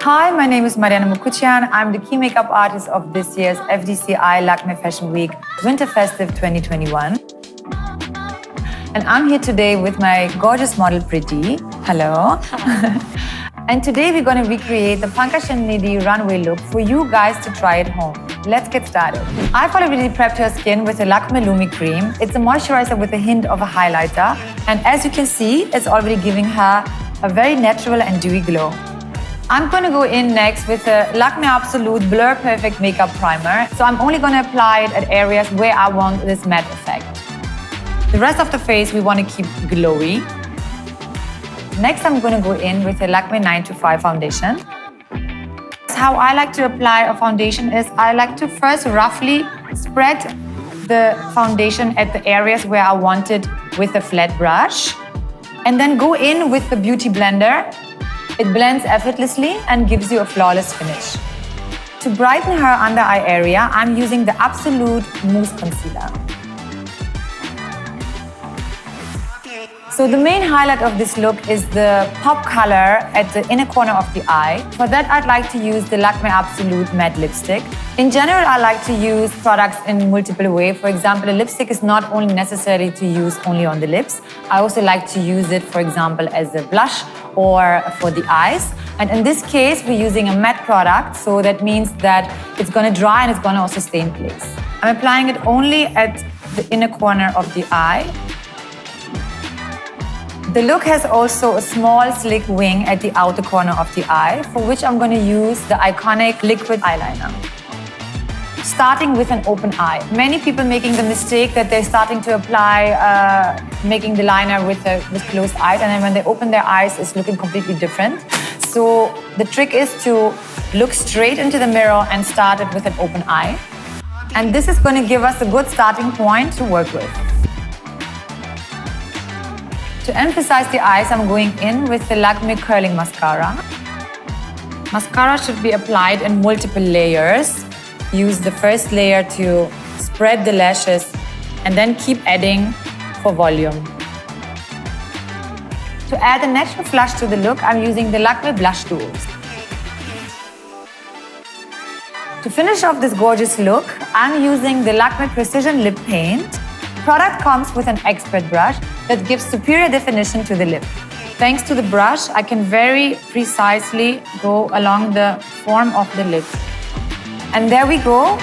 Hi, my name is Mariana Mukuchian. I'm the key makeup artist of this year's FDCI Lakmé Fashion Week Winter Festive 2021. And I'm here today with my gorgeous model, Pretty. Hello. And today we're going to recreate the Pankaj and Nidhi runway look for you guys to try at home. Let's get started. I've already prepped her skin with a Lakmé Lumi cream. It's a moisturizer with a hint of a highlighter. And as you can see, it's already giving her a very natural and dewy glow. I'm going to go in next with a Lakmé Absolute Blur Perfect Makeup Primer. So I'm only going to apply it at areas where I want this matte effect. The rest of the face we want to keep glowy. Next, I'm going to go in with a Lakmé 925 foundation. How I like to apply a foundation is I like to first roughly spread the foundation at the areas where I want it with a flat brush. And then go in with the Beauty Blender. It blends effortlessly and gives you a flawless finish. To brighten her under eye area, I'm using the Absolute Mousse Concealer. So the main highlight of this look is the pop color at the inner corner of the eye. For that, I'd like to use the Lakmé Absolute Matte Lipstick. In general, I like to use products in multiple ways. For example, a lipstick is not only necessary to use only on the lips. I also like to use it, for example, as a blush or for the eyes. And in this case, we're using a matte product, so that means that it's going to dry and it's going to also stay in place. I'm applying it only at the inner corner of the eye. The look has also a small slick wing at the outer corner of the eye, for which I'm going to use the iconic liquid eyeliner. Starting with an open eye. Many people making the mistake that they're starting to apply, making the liner with closed eyes, and then when they open their eyes, it's looking completely different. So the trick is to look straight into the mirror and start it with an open eye. And this is going to give us a good starting point to work with. To emphasize the eyes, I'm going in with the Lakmé Curling Mascara. Mascara should be applied in multiple layers. Use the first layer to spread the lashes and then keep adding for volume. To add a natural flush to the look, I'm using the Lakmé Blush Tools. To finish off this gorgeous look, I'm using the Lakmé Precision Lip Paint. The product comes with an expert brush that gives superior definition to the lip. Thanks to the brush, I can very precisely go along the form of the lip. And there we go.